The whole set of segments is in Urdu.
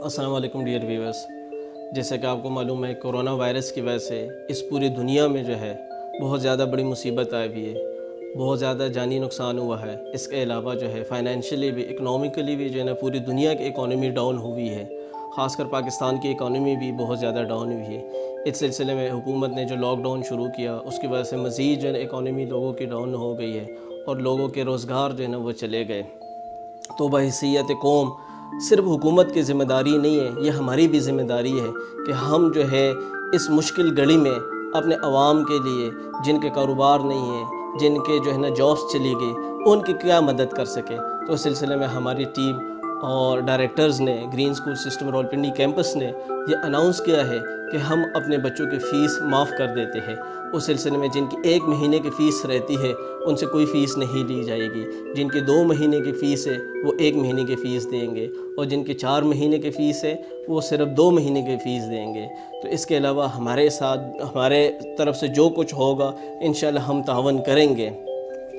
السلام علیکم ڈیئر ویورز، جیسا کہ آپ کو معلوم ہے کرونا وائرس کی وجہ سے اس پوری دنیا میں جو ہے بہت زیادہ بڑی مصیبت آئی ہوئی ہے، بہت زیادہ جانی نقصان ہوا ہے۔ اس کے علاوہ جو ہے فائنینشلی بھی، اکنامکلی بھی جو ہے نا پوری دنیا کی اکانومی ڈاؤن ہوئی ہے، خاص کر پاکستان کی اکانومی بھی بہت زیادہ ڈاؤن ہوئی ہے۔ اس سلسلے میں حکومت نے جو لاک ڈاؤن شروع کیا اس کی وجہ سے مزید جو ہے اکانومی لوگوں کی ڈاؤن ہو گئی ہے اور لوگوں کے روزگار جو ہے نا وہ چلے گئے۔ تو بحیثیت قوم صرف حکومت کی ذمہ داری نہیں ہے، یہ ہماری بھی ذمہ داری ہے کہ ہم جو ہے اس مشکل گھڑی میں اپنے عوام کے لیے، جن کے کاروبار نہیں ہیں، جن کے جو ہے نا جابس چلی گئی، ان کی کیا مدد کر سکے۔ تو اس سلسلے میں ہماری ٹیم اور ڈائریکٹرز نے، green school system Rawalpindi campus نے یہ اناؤنس کیا ہے کہ ہم اپنے بچوں کی فیس معاف کر دیتے ہیں۔ اس سلسلے میں جن کی 1 مہینے کی فیس رہتی ہے ان سے کوئی فیس نہیں لی جائے گی، جن کی 2 مہینے کی فیس ہے وہ 1 مہینے کی فیس دیں گے، اور جن کی 4 مہینے کی فیس ہے وہ صرف 2 مہینے کی فیس دیں گے۔ تو اس کے علاوہ ہمارے ساتھ، ہمارے طرف سے جو کچھ ہوگا انشاءاللہ ہم تعاون کریں گے۔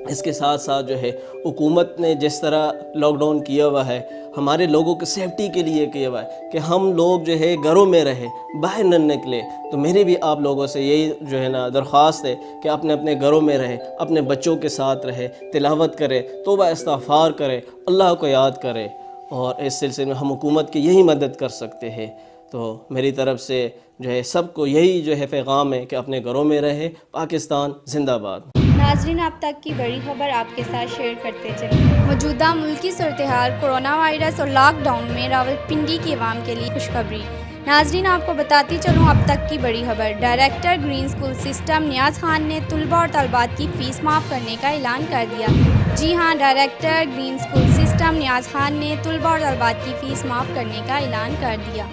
اس کے ساتھ ساتھ جو ہے حکومت نے جس طرح لاک ڈاؤن کیا ہوا ہے ہمارے لوگوں کی سیفٹی کے لیے کیا ہوا ہے کہ ہم لوگ جو ہے گھروں میں رہے، باہر نہ نکلے۔ تو میری بھی آپ لوگوں سے یہی جو ہے نا درخواست ہے کہ اپنے گھروں میں رہے، اپنے بچوں کے ساتھ رہے، تلاوت کرے، توبہ استغفار کرے، اللہ کو یاد کرے، اور اس سلسلے میں ہم حکومت کی یہی مدد کر سکتے ہیں۔ تو میری طرف سے جو ہے سب کو یہی جو ہے پیغام ہے کہ اپنے گھروں میں رہے۔ پاکستان زندہ باد۔ ناظرین، اب تک کی بڑی خبر آپ کے ساتھ شیئر کرتے چلیں۔ موجودہ ملکی صورتحال کورونا وائرس اور لاک ڈاؤن میں راولپنڈی کی عوام کے لیے خوشخبری۔ ناظرین، آپ کو بتاتی چلوں اب تک کی بڑی خبر۔ ڈائریکٹر گرین اسکول سسٹم نیاز خان نے طلباء اور طالبات کی فیس معاف کرنے کا اعلان کر دیا۔ جی ہاں، ڈائریکٹر گرین اسکول سسٹم نیاز خان نے طلباء اور طالبات کی فیس معاف کرنے کا اعلان کر دیا۔